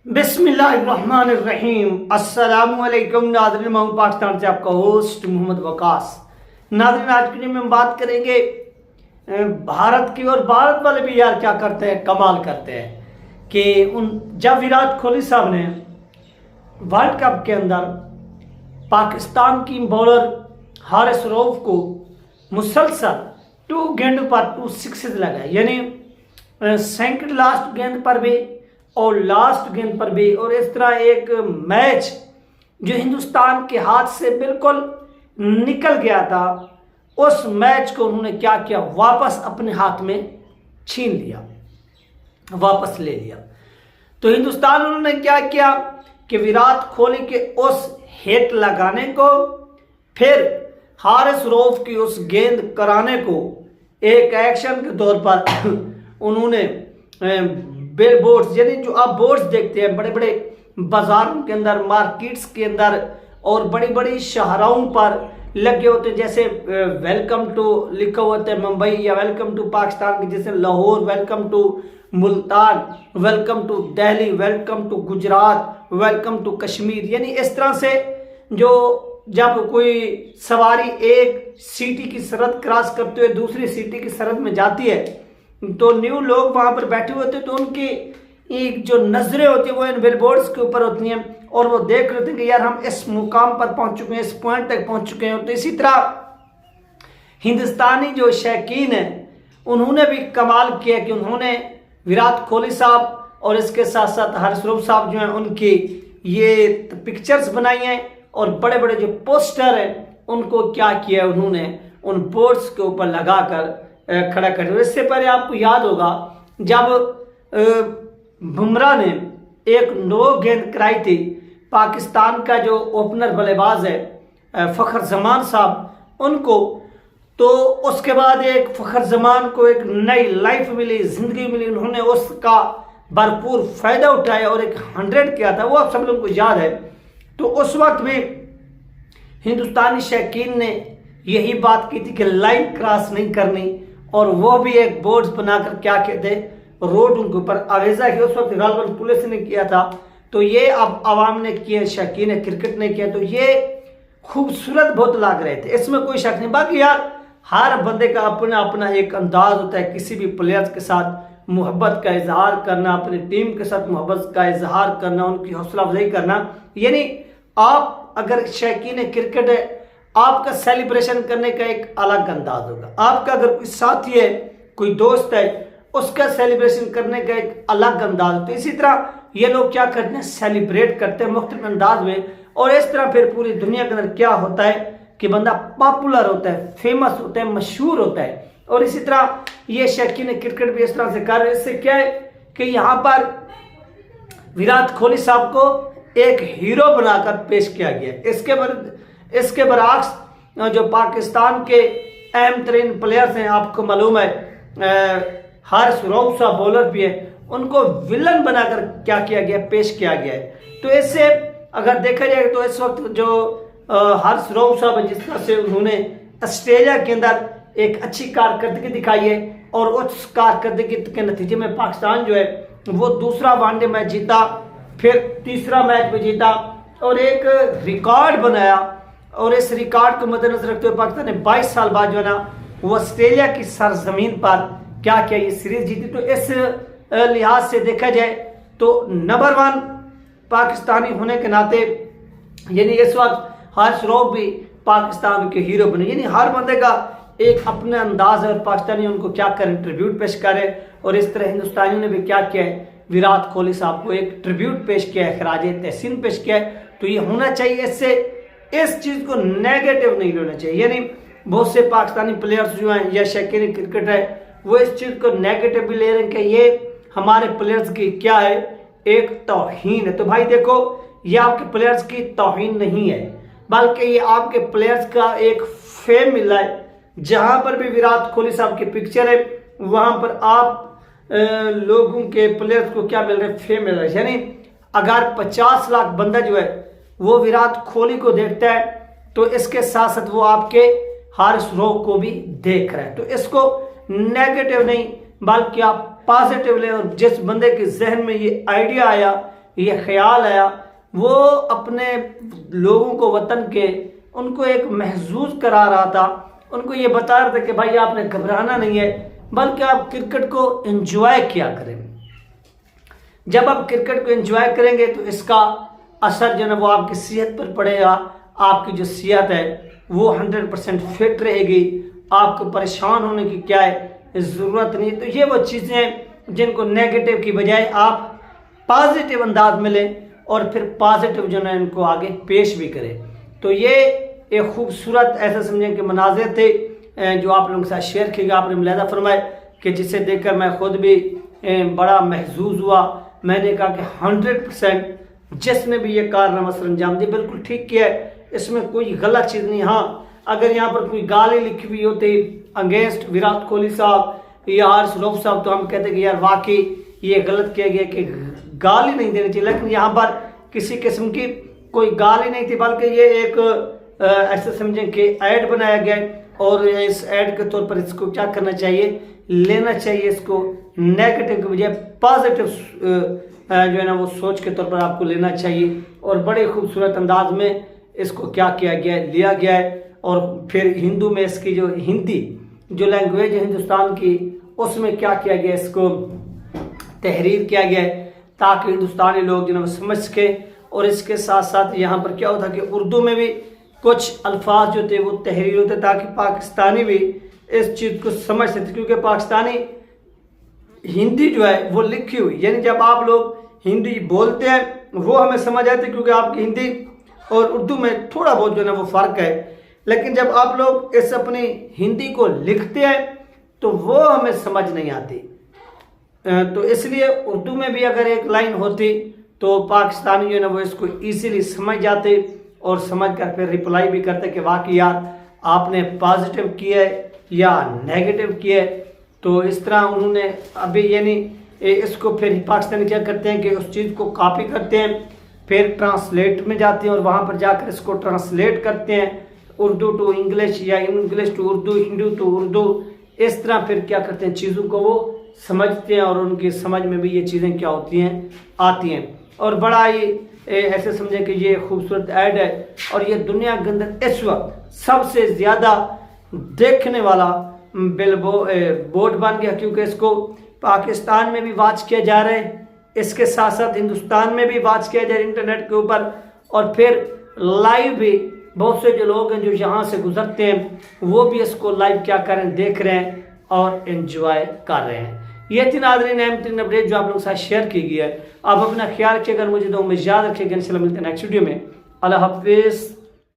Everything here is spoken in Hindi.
बिस्मिल्लाहिर्रहमानिर्रहीम। अस्सलामुअलैकुम नाज़रीन, मैं पाकिस्तान से आपका होस्ट मोहम्मद वकास। नाज़रीन, आज की वीडियो में हम बात करेंगे भारत की। और भारत वाले भी यार क्या करते हैं, कमाल करते हैं कि जब विराट कोहली साहब ने वर्ल्ड कप के अंदर पाकिस्तान की बॉलर हारिस रऊफ को मुसलसल 2 गेंद पर 2 सिक्सेस लगाए, यानी सेकंड लास्ट गेंद पर भी और लास्ट गेंद पर भी। और इस तरह एक मैच जो हिंदुस्तान के हाथ से बिल्कुल निकल गया था, उस मैच को उन्होंने क्या किया, वापस अपने हाथ में छीन लिया, वापस ले लिया। तो हिंदुस्तान उन्होंने क्या किया कि विराट कोहली के उस हिट लगाने को, फिर हारिस रऊफ की उस गेंद कराने को एक एक्शन के तौर पर उन्होंने बिल बोर्ड्स, यानी जो आप बोर्ड्स देखते हैं बड़े बड़े बाजारों के अंदर, मार्केट्स के अंदर और बड़ी बड़ी शहरों पर लगे होते हैं, जैसे वेलकम टू लिखा होता है मुंबई, या वेलकम टू पाकिस्तान के जैसे Lahore, welcome to Multan, welcome to Delhi, welcome to Gujarat, welcome to Kashmir. यानी इस तरह से जो जब कोई सवारी एक सिटी की सरहद क्रॉस करते हुए दूसरी सिटी की सरहद में जाती है, तो न्यू लोग वहां पर बैठे हुए थे, तो उनकी एक जो नजरें होती है वो इन बिलबोर्ड्स के ऊपर होती हैं और वो देख रहे थे कि यार हम इस मुकाम पर पहुंच चुके हैं, इस पॉइंट तक पहुंच चुके हैं। तो इसी तरह हिंदुस्तानी जो शौकीन है उन्होंने भी कमाल किया कि उन्होंने विराट कोहली साहब और इसके साथ साथ हारिस रऊफ साहब जो हैं उनकी ये पिक्चर्स बनाई हैं और बड़े बड़े जो पोस्टर हैं उनको क्या किया, उन्होंने उन बोर्ड्स के ऊपर लगाकर खड़ा कर। इससे पहले आपको याद होगा जब बुमराह ने एक 9 गेंद कराई थी, पाकिस्तान का जो ओपनर बल्लेबाज है फखर जमान साहब उनको, तो उसके बाद एक फखर जमान को एक नई लाइफ मिली, जिंदगी मिली, उन्होंने उसका भरपूर फायदा उठाया और एक 100 किया था, वो आप सब लोगों को याद है। तो उस वक्त भी हिंदुस्तानी शौकीन ने यही बात की थी कि लाइन क्रॉस नहीं करनी, और वो भी एक बोर्ड्स बनाकर क्या कहते रोड उनके ऊपर आवेजा की। उस वक्त गालबन पुलिस ने किया था, तो ये अब आवाम ने किया, शौकीन क्रिकेट ने किया, तो ये खूबसूरत बहुत लग रहे थे, इसमें कोई शक नहीं। बाकी यार हर बंदे का अपना अपना एक अंदाज होता है, किसी भी प्लेयर्स के साथ मोहब्बत का इजहार करना, अपनी टीम के साथ मोहब्बत का इजहार करना, उनकी हौसला अफजाई करना। यानी आप अगर शौकीन क्रिकेट है, आपका सेलिब्रेशन करने का एक अलग अंदाज होगा, आपका अगर कोई साथी है, कोई दोस्त है, उसका सेलिब्रेशन करने का एक अलग अंदाज। तो इसी तरह ये लोग क्या करते हैं, सेलिब्रेट करते हैं मुख्तलिफ अंदाज में, और इस तरह फिर पूरी दुनिया के अंदर क्या होता है कि बंदा पॉपुलर होता है, फेमस होता है, मशहूर होता है। और इसी तरह ये शौकीन क्रिकेट भी इस तरह से कर रहे हैं। इससे क्या है कि यहाँ पर विराट कोहली साहब को एक हीरो बनाकर पेश किया गया। इसके बरअक्स जो पाकिस्तान के अहम तरीन प्लेयर्स हैं, आपको मालूम है हारिस रऊफ साहब बॉलर भी है, उनको विलन बनाकर क्या किया गया, पेश किया गया है। तो इससे अगर देखा जाए तो इस वक्त जो हारिस रऊफ साहब है, जिस तरह से उन्होंने ऑस्ट्रेलिया के अंदर एक अच्छी कारकर्दगी दिखाई है, और उस कारकर्दगी के नतीजे में पाकिस्तान जो है वो दूसरा वनडे मैच जीता, फिर तीसरा मैच भी जीता और एक रिकॉर्ड बनाया। और इस रिकॉर्ड को मद्देनजर रखते हुए पाकिस्तान ने 22 साल बाद जो है ना वो ऑस्ट्रेलिया की सरजमीन पर क्या किया, ये सीरीज जीती। तो इस लिहाज से देखा जाए तो नंबर 1 पाकिस्तानी होने के नाते, यानी इस वक्त हारिस रऊफ भी पाकिस्तान के हीरो बने। यानी हर बंदे का एक अपना अंदाज है और पाकिस्तानी उनको क्या करें, ट्रिब्यूट पेश करें। और इस तरह हिंदुस्तानियों ने भी क्या किया है, विराट कोहली साहब को एक ट्रिब्यूट पेश किया है, खराज तहसीन पेश किया है। तो ये होना चाहिए, इससे इस चीज को नेगेटिव नहीं लेना चाहिए। यानी बहुत से पाकिस्तानी प्लेयर्स जो हैं या शौकीन क्रिकेट है वो इस चीज को नेगेटिव भी ले रहे हैं कि ये हमारे प्लेयर्स की क्या है, एक तौहीन है। तो भाई देखो, ये आपके प्लेयर्स की तौहीन नहीं है, बल्कि ये आपके प्लेयर्स का एक फेम मिला है। जहां पर भी विराट कोहली साहब की पिक्चर है वहां पर आप लोगों के प्लेयर्स को क्या मिल रहा है, फेम मिल रहा है। यानी अगर 50 लाख बंदा जो है वो विराट कोहली को देखता है, तो इसके साथ साथ वो आपके हारिस रऊफ को भी देख रहा है। तो इसको नेगेटिव नहीं बल्कि आप पॉजिटिव ले। और जिस बंदे के जहन में ये आइडिया आया ये ख्याल आया, वो अपने लोगों को वतन के उनको एक महजूज करा रहा था, उनको ये बता रहा था कि भाई आपने घबराना नहीं है, बल्कि आप क्रिकेट को एंजॉय किया करें। जब आप क्रिकेट को एंजॉय करेंगे तो इसका असर जो है वो आपकी सेहत पर पड़ेगा, आपकी जो सेहत है वो 100% फिट रहेगी, आपको परेशान होने की क्या है ज़रूरत नहीं। तो ये वो चीज़ें हैं जिनको नेगेटिव की बजाय आप पॉजिटिव अंदाज में लें और फिर पॉजिटिव जो है इनको आगे पेश भी करें। तो ये एक खूबसूरत ऐसा समझें कि मनाज़िर थे जो आप लोगों के साथ शेयर किए गए, आपने मुलाहिज़ा फरमाया कि जिसे देखकर मैं खुद भी बड़ा महजूज हुआ। मैंने कहा कि 100% जिसने भी ये कारनामा सर अंजाम दिया बिल्कुल ठीक किया है, इसमें कोई गलत चीज़ नहीं। हाँ, अगर यहाँ पर कोई गाली लिखी हुई होती अगेंस्ट विराट कोहली साहब या हारिस रऊफ साहब तो हम कहते कि यार वाकई ये गलत किया गया कि गाली नहीं देनी चाहिए, लेकिन यहाँ पर किसी किस्म की कोई गाली नहीं थी, बल्कि ये एक ऐसे समझें कि ऐड बनाया गया और इस ऐड के तौर पर इसको क्या करना चाहिए, लेना चाहिए इसको नेगेटिव के बजाय पॉजिटिव जो है ना वो सोच के तौर पर आपको लेना चाहिए। और बड़े खूबसूरत अंदाज में इसको क्या किया गया है, लिया गया है। और फिर हिंदू में इसकी जो हिंदी जो लैंग्वेज है हिंदुस्तान की, उसमें क्या किया गया, इसको तहरीर किया गया है ताकि हिंदुस्तानी लोग जो है वो समझ सके। और इसके साथ साथ यहाँ पर क्या होता कि उर्दू में भी कुछ अल्फाज जो थे वो तहरीर होते ताकि पाकिस्तानी भी इस चीज़ को समझ सकते, क्योंकि पाकिस्तानी हिंदी जो है वो लिखी हुई, यानी जब आप लोग हिंदी बोलते हैं वो हमें समझ आती है, क्योंकि आपकी हिंदी और उर्दू में थोड़ा बहुत जो है ना वो फ़र्क है। लेकिन जब आप लोग इस अपनी हिंदी को लिखते हैं तो वो हमें समझ नहीं आती। तो इसलिए उर्दू में भी अगर एक लाइन होती तो पाकिस्तानी जो है ना वो इसको ईजीली समझ जाते और समझ कर फिर रिप्लाई भी करते कि वाकई यार आपने पॉजिटिव किया है या नेगेटिव किया है। तो इस तरह उन्होंने अभी यानी इसको फिर पाकिस्तानी क्या करते हैं कि उस चीज़ को कॉपी करते हैं, फिर ट्रांसलेट में जाते हैं और वहाँ पर जाकर इसको ट्रांसलेट करते हैं उर्दू टू इंग्लिश या English to Urdu, Hindu to Urdu. इस तरह फिर क्या करते हैं, चीज़ों को वो समझते हैं और उनकी समझ में भी ये चीज़ें क्या होती हैं, आती हैं। और बड़ा ही ऐसे समझें कि ये खूबसूरत ऐड है और ये दुनिया के अंदर इस वक्त सबसे ज़्यादा देखने वाला बोर्ड बन गया, क्योंकि इसको पाकिस्तान में भी वॉच किया जा रहा है, इसके साथ साथ हिंदुस्तान में भी वॉच किया जा रहा है इंटरनेट के ऊपर, और फिर लाइव भी बहुत से जो लोग हैं जो यहाँ से गुजरते हैं वो भी इसको लाइव क्या कर रहे हैं, देख रहे हैं और एंजॉय कर रहे हैं। ये थी नाज़रीन अहम तरीन अपडेट जो आप लोगों के साथ शेयर की गई है। आप अपना ख्याल रखिएगा, मुझे तो याद रखिएगा। इंशाल्लाह मिलते हैं नेक्स्ट वीडियो में। अल्लाह हाफिज़।